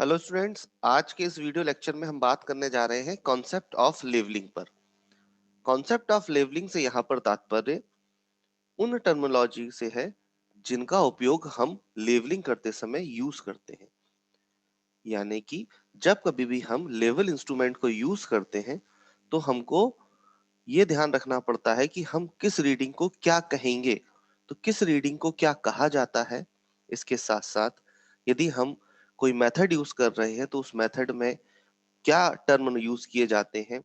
Hello students, आज के इस वीडियो लेक्चर में हम बात करने जा रहे हैं कॉन्सेप्ट ऑफ लेवलिंग पर। कॉन्सेप्ट ऑफ लेवलिंग से यहाँ पर तात्पर्य उन टर्मिनोलॉजी से है जिनका उपयोग हम लेवलिंग करते समय यूज करते हैं। यानी कि जब कभी भी हम लेवल इंस्ट्रूमेंट को यूज करते हैं तो हमको ये ध्यान रखना पड़ता है कि हम किस रीडिंग को क्या कहेंगे, तो किस रीडिंग को क्या कहा जाता है। इसके साथ साथ यदि हम कोई मेथड यूज कर रहे हैं तो उस मेथड में क्या टर्म यूज किए जाते हैं।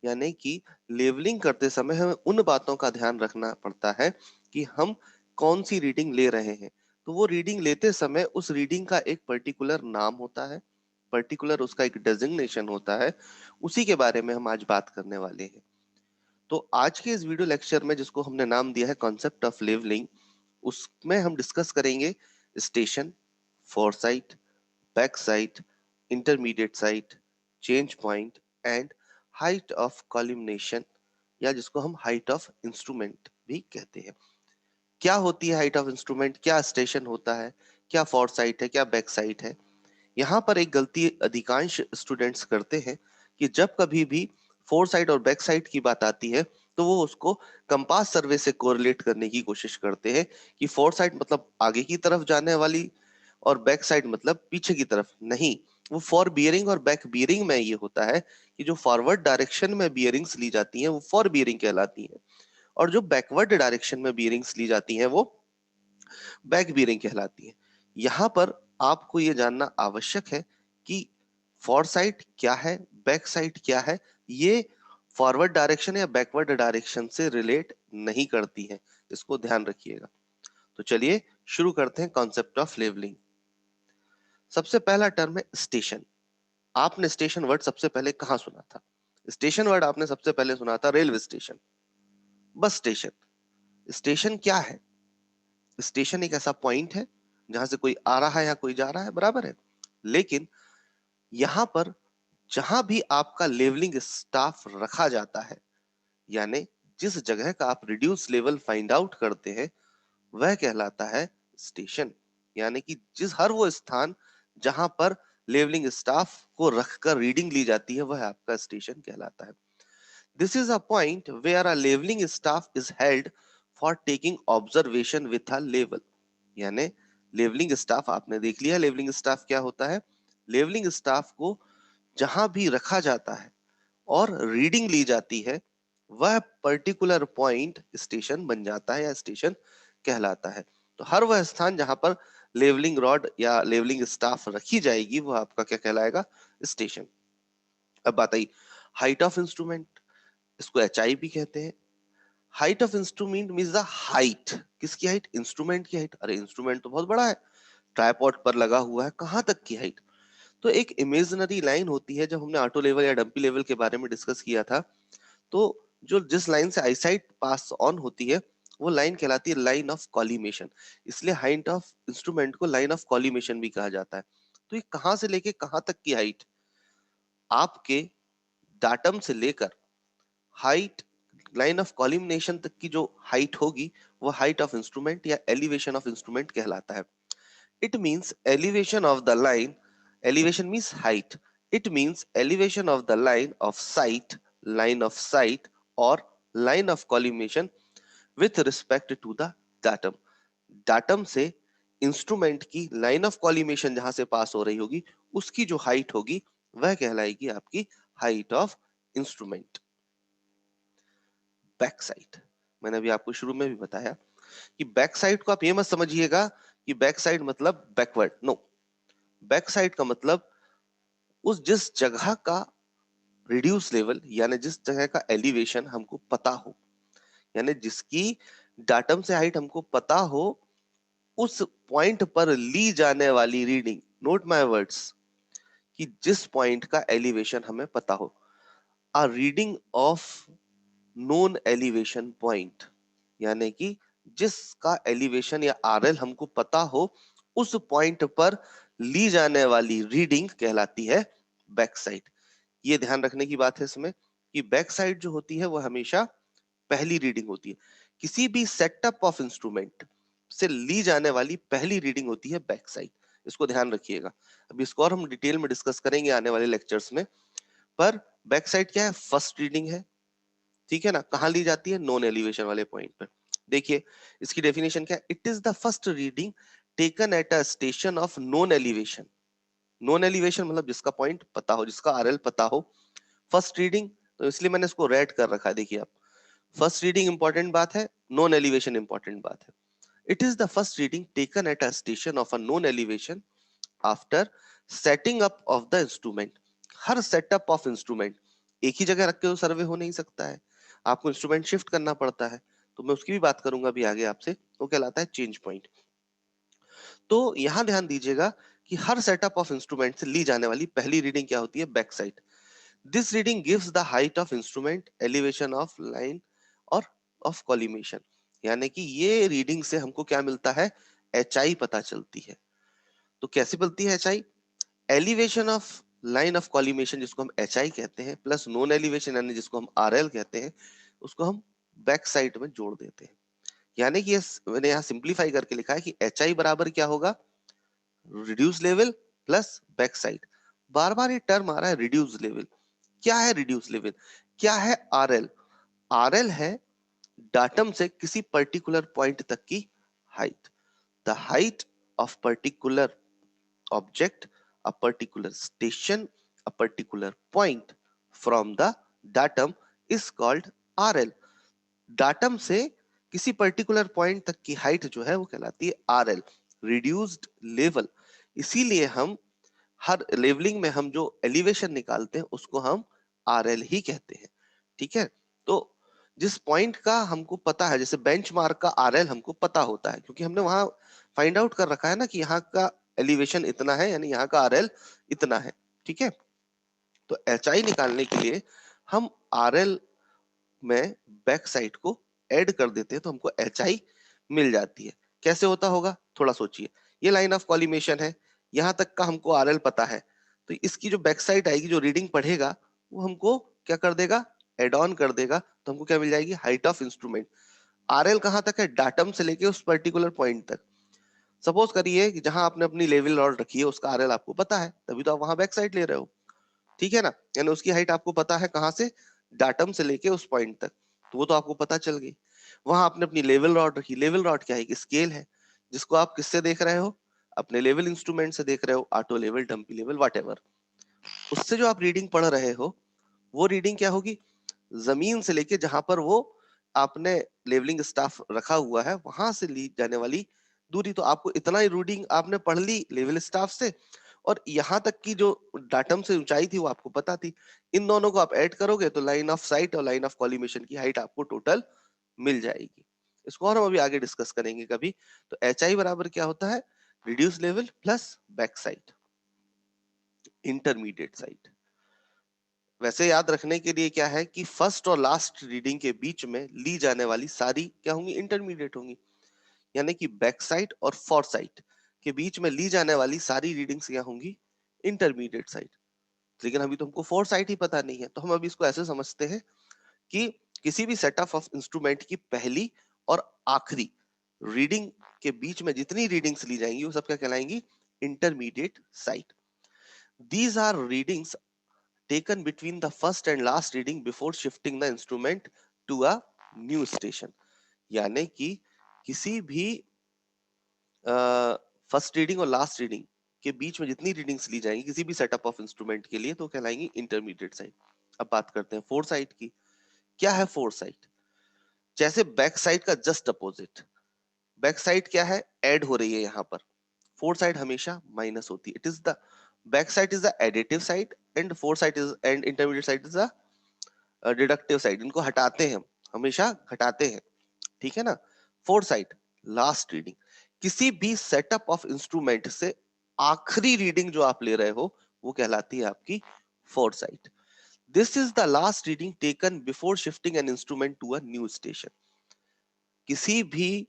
यानी कि लेवलिंग करते समय हमें उन बातों का ध्यान रखना पड़ता है कि हम कौन सी रीडिंग ले रहे हैं। तो वो रीडिंग लेते समय उस रीडिंग का एक पर्टिकुलर नाम होता है, पर्टिकुलर उसका एक डेजिग्नेशन होता है। उसी के बारे में हम आज बात करने वाले हैं। तो आज के इस वीडियो लेक्चर में जिसको हमने नाम दिया है कॉन्सेप्ट ऑफ लेवलिंग, उसमें हम डिस्कस करेंगे station, foresight, back sight, intermediate sight, change point and height of collimation, या जिसको हम हाइट ऑफ इंस्ट्रूमेंट भी कहते हैं। क्या होती है हाइट ऑफ इंस्ट्रूमेंट, क्या स्टेशन होता है, क्या फोर साइट है, क्या बैक साइट है। यहाँ पर एक गलती अधिकांश स्टूडेंट्स करते हैं कि जब कभी भी फोर साइड और बैक साइड की बात आती है तो वो उसको कंपास सर्वे से कोरिलेट करने की कोशिश करते हैं कि फोर साइड मतलब आगे की तरफ जाने वाली और बैक साइड मतलब पीछे की तरफ। नहीं, वो फॉर बियरिंग और बैक बियरिंग में ये होता है कि जो फॉरवर्ड डायरेक्शन में बियरिंग्स ली जाती हैं वो फॉर बियरिंग कहलाती हैं, और जो बैकवर्ड डायरेक्शन में बियरिंग्स ली जाती हैं वो बैक बियरिंग कहलाती है। यहाँ पर आपको ये जानना आवश्यक है कि फॉर साइड क्या है, बैक साइड क्या है। ये फॉरवर्ड डायरेक्शन या बैकवर्ड डायरेक्शन से रिलेट नहीं करती है, इसको ध्यान रखिएगा। तो चलिए शुरू करते हैं कॉन्सेप्ट ऑफ लेवलिंग। सबसे पहला टर्म है स्टेशन। आपने स्टेशन वर्ड सबसे पहले कहाँ सुना था? स्टेशन वर्ड आपने सबसे पहले सुना था railway station, bus station. Station क्या है? स्टेशन एक ऐसा पॉइंट है जहां से कोई आ रहा है या कोई जा रहा है, बराबर है। लेकिन यहां पर जहां भी आपका लेवलिंग स्टाफ रखा जाता है, यानी जिस जगह का आप रिड्यूस लेवल फाइंड आउट करते हैं, वह कहलाता है स्टेशन। यानी कि जिस हर वो स्थान जहां पर लेवलिंग स्टाफ को रखकर रीडिंग ली जाती है वह आपका स्टेशन कहलाता है। This is a point where a levelling staff is held for taking observation with a level. यानी लेवलिंग स्टाफ आपने देख लिया, लेवलिंग स्टाफ क्या होता है। लेवलिंग स्टाफ को जहां भी रखा जाता है और रीडिंग ली जाती है वह पर्टिकुलर पॉइंट स्टेशन बन जाता है या स्टेशन कहलाता है। तो हर वह स्थान जहां पर लेवलिंग रॉड या लेवलिंग स्टाफ रखी जाएगी वह आपका क्या कहलाएगा? स्टेशन। अब बात आई हाइट ऑफ इंस्ट्रूमेंट, इसको एचआई भी कहते हैं। Height of instrument means the height. किसकी हाइट? इंस्ट्रूमेंट की हाइट। अरे इंस्ट्रूमेंट तो बहुत बड़ा है, ट्राइपॉड पर लगा हुआ है, कहां तक की हाइट? तो एक इमेजिनरी लाइन होती है। जब हमने ऑटो लेवल या डंपी लेवल के बारे में डिस्कस किया था, तो जो जिस लाइन से आईसाइट पास ऑन होती है वो लाइन कहलाती है लाइन ऑफ कॉलिमेशन। इसलिए हाइट ऑफ इंस्ट्रूमेंट को लाइन ऑफ कॉलिमेशन भी कहा जाता है। तो ये कहां से लेके कहां तक की हाइट? आपके डाटम से लेकर हाइट लाइन ऑफ कॉलिमिनेशन तक की जो हाइट होगी वो हाइट ऑफ इंस्ट्रूमेंट या एलिवेशन ऑफ इंस्ट्रूमेंट कहलाता है। It means elevation of the line. Elevation means height. It means elevation of the line of sight, line of sight और line of collimation with respect to the datum. Datum से instrument की line of collimation जहां से पास हो रही होगी उसकी जो हाइट होगी वह कहलाएगी आपकी height of instrument. Back side, मैंने अभी आपको शुरू में भी बताया कि बैक साइड को आप ये मत समझिएगा कि बैक साइड मतलब बैकवर्ड, नो। बैक साइड का मतलब उस जिस जगह का रिड्यूस लेवल यानी जिस जगह का एलिवेशन हमको पता हो, यानी जिसकी डाटम से हाइट हमको पता हो, उस पॉइंट पर ली जाने वाली रीडिंग, नोट माय वर्ड्स, कि जिस पॉइंट का एलिवेशन हमें पता हो। A reading of known elevation point, यानी कि जिसका एलिवेशन या आरएल हमको पता हो, उस पॉइंट पर ली जाने वाली रीडिंग कहलाती है बैक साइड। ये ध्यान रखने की बात है इसमें कि बैक साइड जो होती है वो हमेशा पहली रीडिंग होती है। किसी भी सेटअप ऑफ इंस्ट्रूमेंट से ली जाने वाली पहली रीडिंग होती है बैक साइड। इसको ध्यान रखिएगा। अभी इसको और हम डिटेल में डिस्कस करेंगे आने वाले लेक्चर्स में। पर बैक साइड क्या है? फर्स्ट रीडिंग है, ठीक है ना। कहाँ ली जाती है? नॉन एलिवेशन वाले पॉइंट पर। देखिए इसकी डेफिनेशन क्या है? It is the first reading taken at a station of non elevation. Non elevation मतलब जिसका पॉइंट पता हो, जिसका आरएल पता हो। फर्स्ट रीडिंग, तो इसलिए मैंने इसको रेड कर रखा है। देखिए आप, फर्स्ट रीडिंग इंपॉर्टेंट बात है, नॉन एलिवेशन इंपॉर्टेंट बात है। It is the first reading taken at a station of a non elevation after setting up of the instrument. Her setup of instrument एक ही जगह रख के तो सर्वे हो नहीं सकता है, आपको इंस्ट्रूमेंट शिफ्ट करना पड़ता है। तो मैं उसकी भी बात करूंगा अभी आगे आपसे, वो कहलाता है चेंज पॉइंट। तो यहां ध्यान दीजिएगा कि हर सेटअप ऑफ इंस्ट्रूमेंट से ली जाने वाली पहली रीडिंग क्या होती है? Back side. This reading gives the height of instrument, elevation of line और ऑफ कॉलिमेशन। यानी कि ये रीडिंग से हमको क्या मिलता है? एचआई पता चलती है। तो कैसे मिलती है HI? Elevation of line of collimation जिसको हम एचआई कहते हैं, प्लस नॉन एलिवेशन यानी जिसको हम आरएल कहते हैं, उसको हम बैक साइड में जोड़ देते हैं। यानी कि मैंने यहाँ सिंप्लीफाई करके लिखा है कि एचआई बराबर क्या होगा? Reduce level plus back sight. बार बार ये टर्म आ रहा है रिड्यूस लेवल। क्या है रिड्यूस लेवल? क्या है आरएल? आरएल है डाटम से किसी पर्टिकुलर पॉइंट तक की हाइट। The height of particular object, a particular station, a particular point from the datum is called RL। datum से किसी पर्टिकुलर पॉइंट तक की हाइट जो है वो कहलाती है RL, रिड्यूस्ड लेवल। इसीलिए हम हर लेवलिंग में हम जो एलिवेशन निकालते हैं उसको हम RL ही कहते हैं, ठीक है। तो जिस पॉइंट का हमको पता है, जैसे बेंचमार्क का RL हमको पता होता है क्योंकि हमने वहां फाइंड आउट कर रखा है ना कि यहाँ का एलिवेशन इतना है, यानी यहाँ का RL इतना है, ठीक है। तो एचआई निकालने के लिए हम RL में बैक साइड को ऐड कर देते हैं तो हमको एचआई मिल जाती है। कैसे होता होगा थोड़ा सोचिए। ये लाइन ऑफ कॉलिमेशन है, यहां तक का हमको आरएल पता है, तो इसकी जो बैक साइड आएगी, जो रीडिंग पढ़ेगा, वो हमको क्या कर देगा? एड ऑन कर देगा। तो हमको क्या मिल जाएगी? Height of instrument. आरएल कहां तक है? डाटम से लेके उस पर्टिकुलर पॉइंट तक। सपोज करिए कि जहां आपने अपनी लेवल रॉड रखी है उसका आरएल आपको पता है, तभी तो आप वहां बैक साइड ले रहे हो, ठीक है ना। यानी उसकी हाइट आपको पता है कहां से? डाटम से लेके उस पॉइंट तक, तो वो तो आपको पता चल गई। वहां आपने अपनी लेवल रॉड रखी। लेवल रॉड क्या है? एक स्केल है जिसको आप किससे देख रहे हो? अपने लेवल इंस्ट्रूमेंट से देख रहे हो, auto level, dumpy level, whatever. उससे जो आप रीडिंग पढ़ रहे हो वो रीडिंग क्या होगी? जमीन से लेके जहां पर वो आपने लेवलिंग स्टाफ रखा हुआ है वहां से ली जाने वाली दूरी। तो आपको इतना ही रीडिंग आपने पढ़ ली लेवल स्टाफ से, और यहाँ तक की जो डाटम से ऊंचाई थी वो आपको पता थी। इन दोनों को आप ऐड करोगे तो लाइन ऑफ साइट और लाइन ऑफ कॉलिमेशन की हाइट आपको टोटल मिल जाएगी। इसको और हम अभी आगे डिस्कस करेंगे कभी। तो एच आई बराबर क्या होता है? Reduce level plus back sight, intermediate site. वैसे याद रखने के लिए क्या है कि फर्स्ट और लास्ट रीडिंग के बीच में ली जाने वाली सारी क्या होंगी? इंटरमीडिएट होंगी। यानी कि बैक साइट और फोर साइट के बीच में ली जाने वाली सारी रीडिंग्स क्या होंगी? Intermediate sight. लेकिन अभी तो हमको फोर साइट ही पता नहीं है, तो हम अभी इसको ऐसे समझते हैं कि किसी भी सेटअप ऑफ इंस्ट्रूमेंट की पहली और आखिरी रीडिंग के बीच में जितनी रीडिंग्स ली जाएंगी वो सब क्या कहलाएंगी? Intermediate sight. These are readings taken between the first and last reading before shifting the instrument to a new station। यानी कि किसी भी फर्स्ट रीडिंग और लास्ट रीडिंग के बीच में जितनी रीडिंग्स ली जाएंगी किसी भी सेटअप ऑफ इंस्ट्रूमेंट के लिए तो कहलाएंगी इंटरमीडिएट साइट। अब बात करते हैं फोर साइट की। क्या है फोर साइट? जैसे बैक साइड का जस्ट अपोजिट। बैक साइड क्या है? ऐड हो रही है यहाँ पर। फोर साइड हमेशा माइनस होती है। It is the back side is the additive side and four side is and intermediate side is the deductive side. इनको हटाते हैं हम, हमेशा घटाते हैं, ठीक है ना। फोर साइड लास्ट रीडिंग, किसी भी सेटअप ऑफ इंस्ट्रूमेंट से आखिरी रीडिंग जो आप ले रहे हो वो कहलाती है आपकी fore sight. This is the last reading taken before shifting an instrument to a new station. किसी भी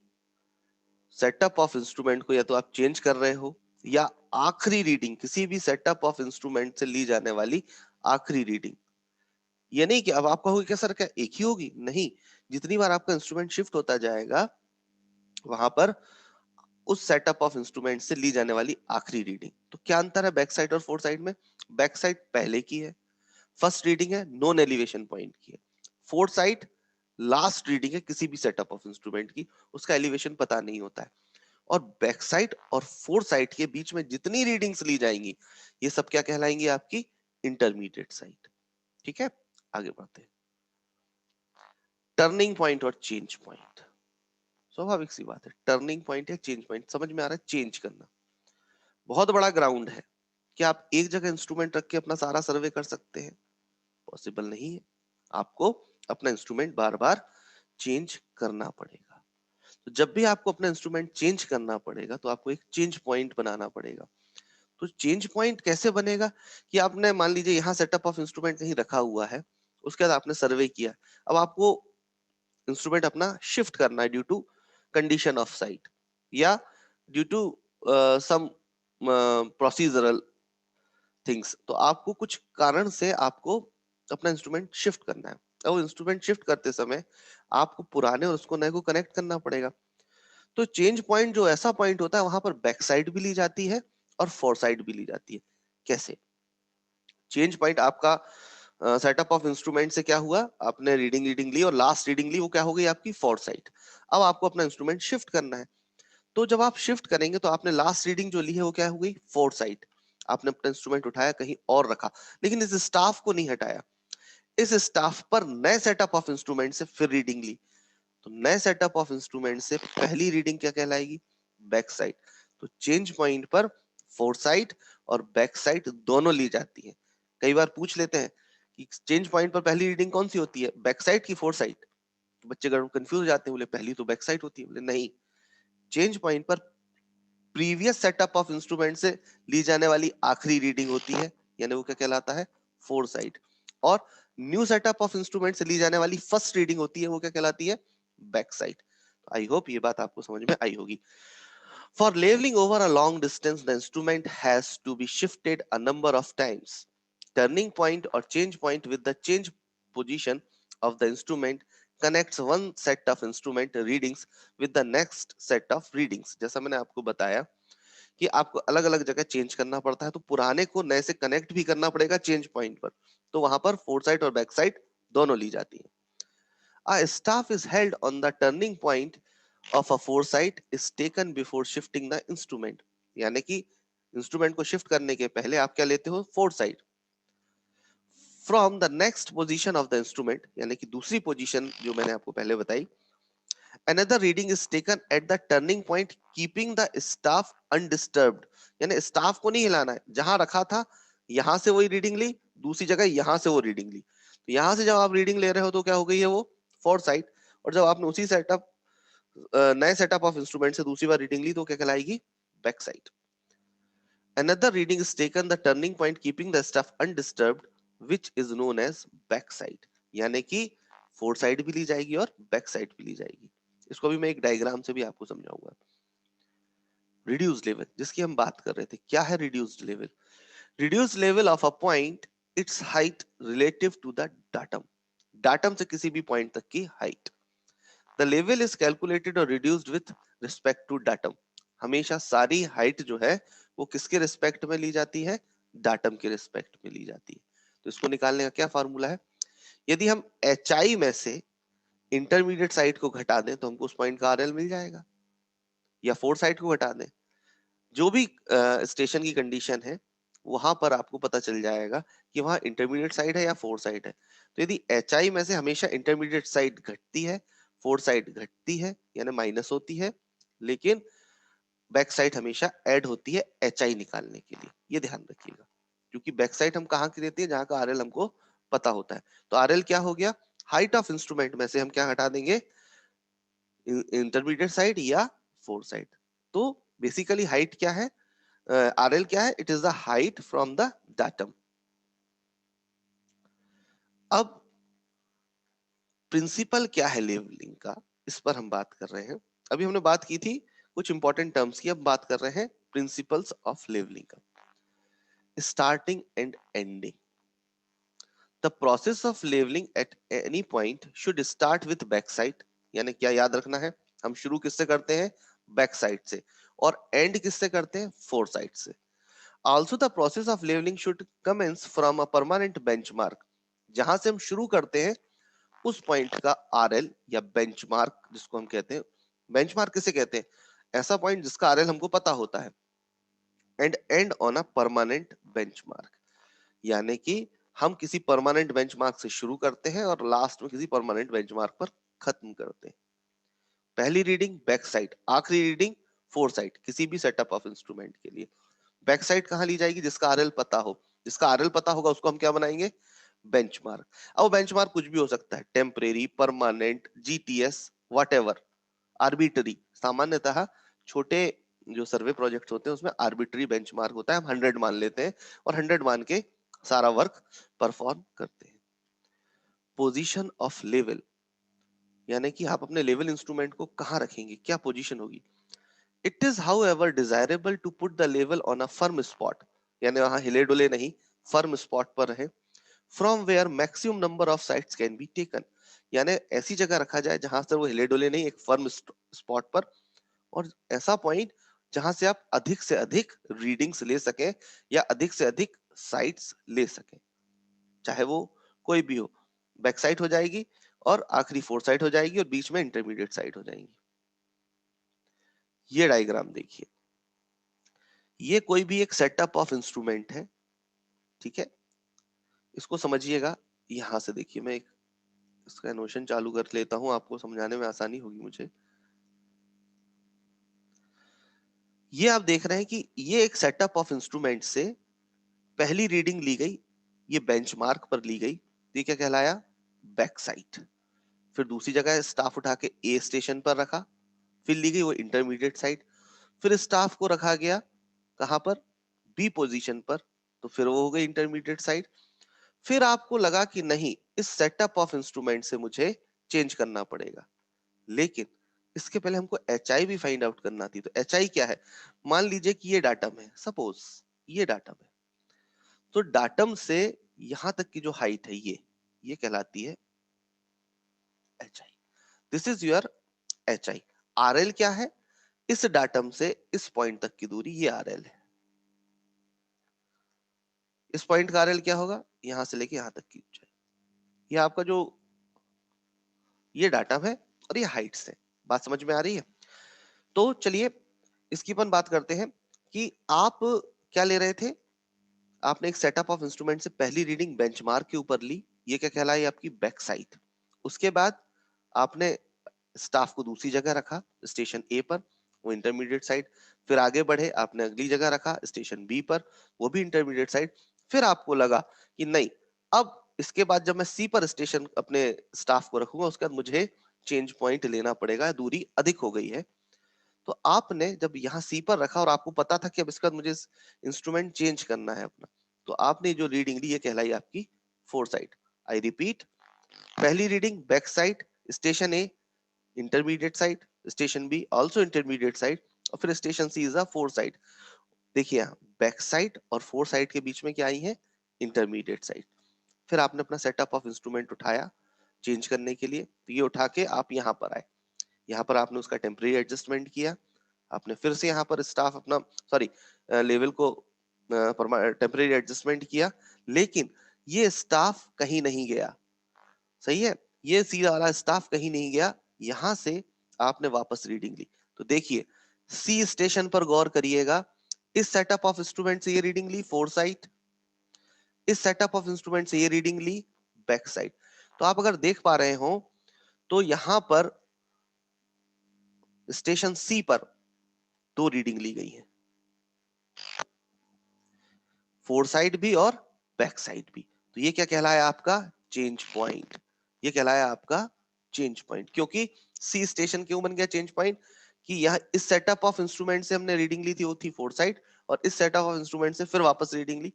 सेटअप ऑफ इंस्ट्रूमेंट को या तो आप चेंज कर रहे हो, या आखिरी रीडिंग किसी भी सेटअप ऑफ इंस्ट्रूमेंट से ली जाने वाली आखिरी रीडिंग। ये नहीं कि अब आप कहोगे क्या सर क्या एक ही होगी? नहीं, जितनी बार आपका इंस्ट्रूमेंट शिफ्ट होता जाएगा वहां पर उस सेटअप ऑफ इंस्ट्रूमेंट से ली जाने वाली आखिरी रीडिंग। तो क्या अंतर है बैक साइड और फोर साइड में? बैक साइड पहले की है, फर्स्ट रीडिंग है नॉन एलिवेशन पॉइंट की है। फोर साइड लास्ट रीडिंग है किसी भी सेटअप ऑफ इंस्ट्रूमेंट की, उसका एलिवेशन पता नहीं होता है। और बैक साइड और फोर साइड के बीच में जितनी रीडिंग्स ली जाएंगी ये सब क्या कहलाएंगी? आपकी इंटरमीडिएट साइड। ठीक है, आगे बढ़ते हैं। टर्निंग पॉइंट और चेंज पॉइंट, स्वाभाविक सी बात है, टर्निंग पॉइंट या चेंज पॉइंट समझ में आ रहा है। चेंज करना, बहुत बड़ा ग्राउंड है, क्या आप एक जगह इंस्ट्रूमेंट रख के अपना सारा सर्वे कर सकते हैं? पॉसिबल नहीं है, आपको अपना इंस्ट्रूमेंट बार बार चेंज करना पड़ेगा। तो जब भी आपको अपना इंस्ट्रूमेंट चेंज करना पड़ेगा तो आपको एक चेंज पॉइंट बनाना पड़ेगा। तो चेंज पॉइंट कैसे बनेगा? कि आपने मान लीजिए यहाँ सेटअप ऑफ इंस्ट्रूमेंट कहीं रखा हुआ है, उसके बाद आपने सर्वे किया, अब आपको इंस्ट्रूमेंट अपना शिफ्ट करना है due to condition of sight या due to some procedural things. तो आपको कुछ कारण से आपको अपना इंस्ट्रूमेंट शिफ्ट करना है, और इंस्ट्रूमेंट शिफ्ट करते समय आपको पुराने और उसको नए को कनेक्ट करना पड़ेगा। तो चेंज पॉइंट जो ऐसा पॉइंट होता है वहां पर बैक साइड भी ली जाती है और फोर साइड भी ली जाती है। कैसे? चेंज पॉइंट आपका सेटअप ऑफ इंस्ट्रूमेंट से क्या हुआ, आपने रीडिंग ली और लास्ट रीडिंग ली, वो क्या हो गई आपकी फोर साइड। अब आपको अपना इंस्ट्रूमेंट शिफ्ट करना है, तो जब आप शिफ्ट करेंगे तो आपने लास्ट रीडिंग जो ली है वो क्या हो गई? Four side. आपने अपना इंस्ट्रूमेंट उठाया कहीं और रखा, लेकिन इस स्टाफ को नहीं हटाया, इस स्टाफ पर नए सेटअप ऑफ इंस्ट्रूमेंट से फिर रीडिंग ली। तो नए सेटअप ऑफ इंस्ट्रूमेंट से पहली रीडिंग क्या कहलाएगी? Back sight. तो चेंज पॉइंट पर फोर साइड और बैक साइड दोनों ली जाती है। कई बार पूछ लेते हैं कि चेंज पॉइंट पर पहली रीडिंग कौन सी होती है, बैक साइड की फोर साइड? तो बच्चे कंफ्यूज हो जाते हैं, बोले पहली तो बैक साइड होती है। बोले नहीं, चेंज पॉइंट पर प्रीवियस सेटअप ऑफ इंस्ट्रूमेंट से ली जाने वाली आखिरी रीडिंग होती है, यानी वो क्या कहलाता है? Four sight. और न्यू सेटअप ऑफ इंस्ट्रूमेंट से ली जाने वाली फर्स्ट रीडिंग होती है, वो क्या कहलाती है? Back side. आई होप ये बात आपको समझ में आई होगी। For leveling over a long distance, the instrument has to be shifted a number of times. Turning point or change point with the change position of the instrument connects one set of instrument readings with the next set of readings. जैसा मैंने आपको बताया कि आपको अलग अलग जगह change करना पड़ता है, तो पुराने को नए से कनेक्ट भी करना पड़ेगा चेंज पॉइंट पर। तो वहां पर फोर साइड और बैक साइड दोनों ली जाती है। A staff is held on the turning point of a foresight is taken before shifting the instrument। यानी कि इंस्ट्रूमेंट को शिफ्ट करने के पहले आप क्या लेते हो? Foresight. From the next position of the instrument, यानी कि दूसरी पोजीशन जो मैंने आपको पहले बताई, another reading is taken at the turning point keeping the staff undisturbed। यानी स्टाफ को नहीं हिलाना है, जहां रखा था यहां से वही रीडिंग ली, दूसरी जगह यहां से वो रीडिंग ली। तो यहां से जब आप रीडिंग ले रहे हो तो क्या हो गई है? वो फोर साइड। और जब आपने उसी सेटअप नए सेटअप ऑफ इंस्ट्रूमेंट से दूसरी बार रीडिंग ली तो क्या कहलाएगी? Back sight. Another reading is taken the turning point keeping the stuff undisturbed which is known as back side। यानी कि फोर साइड भी ली जाएगी और बैक साइड भी ली जाएगी। इसको भी मैं एक डायग्राम से भी आपको समझाऊंगा। रिड्यूस्ड लेवल जिसकी हम बात कर रहे थे, क्या है reduced level? Reduced level of a point, it's height relative to the datum. Datum से किसी भी पॉइंट तक की हाइट। द लेवल इज कैलकुलेटेड और reduced with respect to datum. हमेशा सारी हाइट जो है वो किसके रिस्पेक्ट में ली जाती है? डाटम के रिस्पेक्ट में ली जाती है। तो इसको निकालने का क्या फार्मूला है? यदि हम एच आई में से इंटरमीडिएट साइड को घटा दें तो हमको उस पॉइंट का आरएल मिल जाएगा, या फोर साइड को घटा दें, जो भी स्टेशन की कंडीशन है वहां पर आपको पता चल जाएगा कि वहां इंटरमीडिएट साइड है या फोर साइड है। तो यदि एच आई में से हमेशा इंटरमीडिएट साइड घटती है, फोर साइड घटती है यानी माइनस होती है, लेकिन बैक साइड हमेशा ऐड होती है एच आई निकालने के लिए, ये ध्यान रखिएगा। क्योंकि बैक साइड हम कहाँ की देते हैं? जहां का आरएल हमको पता होता है। तो आरएल क्या हो गया? हाइट ऑफ इंस्ट्रूमेंट में से हम क्या हटा देंगे? इंटरमीडिएट साइड या फोर साइड। तो बेसिकली हाइट क्या है? आरएल क्या है? It is the height from the datum. अब प्रिंसिपल क्या है लेवलिंग का, इस पर हम बात कर रहे हैं। अभी हमने बात की थी कुछ इंपॉर्टेंट टर्म्स की, अब बात कर रहे हैं प्रिंसिपल्स ऑफ लेवलिंग का। Starting and ending. The process of levelling at any point should start with back sight. यानी क्या याद रखना है? हम शुरू किससे करते हैं? बैक साइड से। और एंड किससे करते हैं? फोरसाइट से। Also the process of levelling should commence from a permanent benchmark, जहां से हम शुरू करते हैं उस पॉइंट का आरएल या बेंचमार्क जिसको हम कहते हैं। बेंचमार्क किसे कहते हैं? ऐसा पॉइंट जिसका आरएल हमको पता होता है। And and on a permanent benchmark, यानी कि हम किसी परमानेंट बेंचमार्क से शुरू करते हैं और लास्ट में किसी परमानेंट बेंचमार्क पर खत्म करते हैं। पहली रीडिंग बैक साइड, आखिरी रीडिंग फोर साइड किसी भी सेटअप ऑफ इंस्ट्रूमेंट के लिए। बैक साइड कहां ली जाएगी? जिसका आरएल पता हो। जिसका आरएल पता होगा उसको हम क्या बनाएंगे? बेंचमार्क। अब बेंचमार्क कुछ भी हो सकता है, temporary, permanent, GTS, whatever, arbitrary. सामान्यतः छोटे जो सर्वे प्रोजेक्ट्स होते हैं उसमें आर्बिटरी बेंचमार्क होता है, हम 100 मान लेते हैं और 100 मान के सारा वर्क परफॉर्म करते हैं। पोजीशन ऑफ लेवल, यानी कि आप अपने लेवल इंस्ट्रूमेंट को कहां रखेंगे, क्या पोजीशन होगी। It is however desirable to put the level on a firm spot, यानी वहां हिले डुले नहीं, फर्म स्पॉट पर रहे। From where maximum number of sights can be taken, यानी ऐसी जगह रखा जाए जहां से वो हिले डुले नहीं, एक फर्म स्पॉट पर, और ऐसा पॉइंट जहां से आप अधिक से अधिक रीडिंग्स ले सकें या अधिक से अधिक साइट्स ले सकें, चाहे वो कोई भी हो। बैक साइट हो जाएगी और आखिरी फोर साइट हो जाएगी और बीच में इंटरमीडिएट साइट हो जाएंगी। ये डायग्राम देखिए, ये कोई भी एक सेटअप ऑफ इंस्ट्रूमेंट है, ठीक है। इसको समझिएगा, यहां से देखिए, मैं एक इसका नोशन चालू कर लेता हूं, आपको समझाने में आसानी होगी मुझे। ये आप देख रहे हैं कि ये एक सेटअप ऑफ इंस्ट्रूमेंट से पहली रीडिंग ली गई, ये बेंचमार्क पर ली गई, ये क्या कहलाया? Back site. फिर दूसरी जगह स्टाफ उठा के ए स्टेशन पर रखा, फिर ली गई वो इंटरमीडिएट साइट। फिर स्टाफ को रखा गया कहां पर? बी पोजीशन पर, तो फिर वो हो गई इंटरमीडिएट साइट। फिर आपको लगा कि नहीं, इस सेटअप ऑफ इंस्ट्रूमेंट से मुझे चेंज करना पड़ेगा, लेकिन इसके पहले हमको एच आई भी फाइंड आउट करना थी। तो एच आई क्या है? मान लीजिए कि ये डाटम है, सपोज ये डाटम है, तो डाटम से यहां तक की जो हाइट है ये कहलाती है H I. This is your H I. R L क्या है? इस डाटम से इस पॉइंट तक की दूरी, ये आर एल है। इस पॉइंट का आर एल क्या होगा? यहां से लेके यहां तक की ऊंचाई। ये आपका जो ये डाटम है और ये हाइट्स है। बात समझ में आ रही है? तो चलिए इसकी अपन बात करते हैं कि आप क्या ले रहे थे। आपने एक सेटअप ऑफ इंस्ट्रूमेंट से पहली रीडिंग बेंचमार्क के ऊपर ली, ये क्या कहलाई? आपकी बैक साइड। उसके बाद आपने स्टाफ को दूसरी जगह रखा, स्टेशन ए पर, वो इंटरमीडिएट साइड। फिर आगे बढ़े, आपने अगली जगह रखा स्टेशन बी पर, वो भी इंटरमीडिएट साइड। फिर आपको लगा कि नहीं, अब इसके बाद जब मैं सी पर स्टेशन अपने स्टाफ को रखूंगा, उसके बाद मुझे चेंज पॉइंट लेना पड़ेगा, दूरी अधिक हो गई है। तो आपने जब यहाँ सी पर रखा और आपको पता था कि अब इसके बाद मुझे इंस्ट्रूमेंट चेंज करना है अपना, तो आपने जो रीडिंग ली ये कहलाई आपकी फोर साइड। आई रिपीट, पहली reading back sight, station A intermediate sight, station B also intermediate sight, और फिर station C is a fore sight. देखिए यहाँ बैक साइड और फोर साइड के बीच में क्या आई है? Intermediate sight. फिर आपने अपना सेटअप ऑफ इंस्ट्रूमेंट उठाया चेंज करने के लिए, तो ये उठा के आप यहाँ पर आए। यहाँ पर आपने उसका टेम्परेरी एडजस्टमेंट किया, आपने फिर से यहाँ पर स्टाफ अपना सॉरी लेवल को टेम्परेरी एडजस्टमेंट किया, लेकिन ये स्टाफ कहीं नहीं गया। सही है, ये सीधा वाला स्टाफ कहीं नहीं गया, यहां से आपने वापस रीडिंग ली। तो देखिए सी स्टेशन पर गौर करिएगा, इस सेटअप ऑफ इंस्ट्रूमेंट से ये रीडिंग ली फोर साइड, इस सेटअप ऑफ इंस्ट्रूमेंट से ये रीडिंग ली बैक साइड। तो आप अगर देख पा रहे हो तो यहां पर स्टेशन सी पर दो रीडिंग ली गई है, फोर साइड भी और बैक साइड भी। तो ये क्या कहलाया? आपका चेंज पॉइंट। ये कहलाया आपका चेंज पॉइंट, क्योंकि सी स्टेशन क्यों बन गया चेंज पॉइंट? कि यह इस सेटअप ऑफ इंस्ट्रूमेंट से हमने रीडिंग ली थी, वो थी फोर साइड, और इस सेटअप ऑफ इंस्ट्रूमेंट से फिर वापस रीडिंग ली,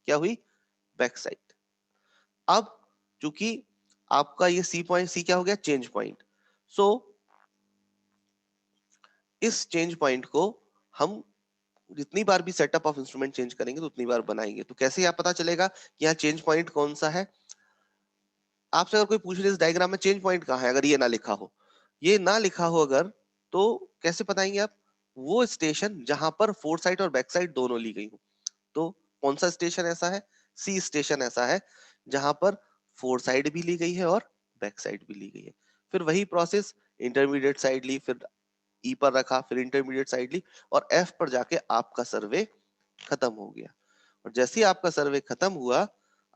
क्या हुई? Back side. अब चूंकि आपका ये सी पॉइंट, सी क्या हो गया? Change point. सो इस चेंज पॉइंट को हम जितनी बार भी सेटअप ऑफ इंस्ट्रूमेंट चेंज करेंगे तो उतनी बार बनाएंगे। तो कैसे यहाँ पता चलेगा कि यहाँ चेंज पॉइंट कौन सा है? आपसे अगर कोई पूछ ले इस डायग्राम में चेंज पॉइंट कहाँ है, अगर ये ना लिखा हो, ये ना लिखा हो अगर, तो कैसे बताएंगे आप? वो स्टेशन जहां पर फोर साइड और बैक साइड दोनों ली गई हो। तो कौन सा स्टेशन ऐसा है? सी स्टेशन ऐसा है जहां पर फोर साइड भी ली गई है और बैक साइड भी ली गई है। फिर वही प्रोसेस, इंटरमीडिएट साइड ली, फिर ई पर रखा, फिर इंटरमीडिएट साइड ली, और एफ पर जाके आपका सर्वे खत्म हो गया। और जैसे ही आपका सर्वे खत्म हुआ,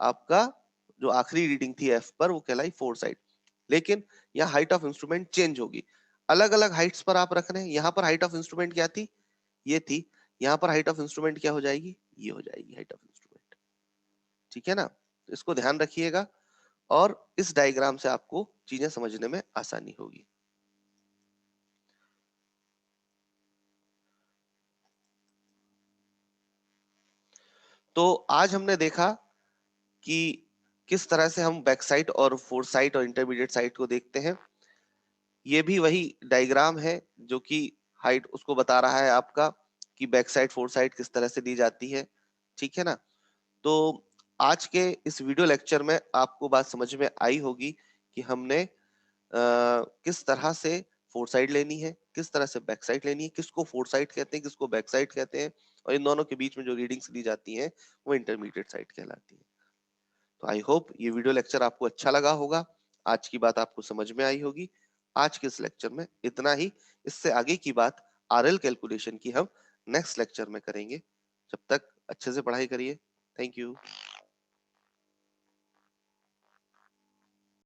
आपका जो आखिरी रीडिंग थी एफ पर वो कहलाई फोर साइड। लेकिन यहाँ हाइट ऑफ इंस्ट्रूमेंट चेंज होगी, अलग अलग हाइट्स पर आप रख रहे हैं। यहाँ पर हाइट ऑफ इंस्ट्रूमेंट क्या थी? ये थी। यहाँ पर हाइट ऑफ इंस्ट्रूमेंट क्या हो जाएगी? ये हो जाएगी हाइट ऑफ इंस्ट्रूमेंट। ठीक है ना? तो इसको ध्यान रखिएगा और इस डायग्राम से आपको चीजें समझने में आसानी होगी। तो आज हमने देखा कि किस तरह से हम बैक साइड और फोर साइड और इंटरमीडिएट साइड को देखते हैं। ये भी वही डायग्राम है जो कि हाइट उसको बता रहा है आपका कि बैक साइड फोर साइड किस तरह से दी जाती है। ठीक है ना? तो आज के इस वीडियो लेक्चर में आपको बात समझ में आई होगी कि हमने किस तरह से फोर साइड लेनी है, किस तरह से बैक साइड लेनी है, किसको फोर साइड कहते हैं, किसको बैक साइड कहते हैं, और इन दोनों के बीच में जो रीडिंग्स दी जाती हैं वो इंटरमीडिएट साइड कहलाती है। तो आई होप ये वीडियो लेक्चर आपको अच्छा लगा होगा, आज की बात आपको समझ में आई होगी। आज के इस लेक्चर में इतना ही। इससे आगे की बात आरएल कैलकुलेशन की हम नेक्स्ट लेक्चर में करेंगे। जब तक अच्छे से पढ़ाई करिए। Thank you.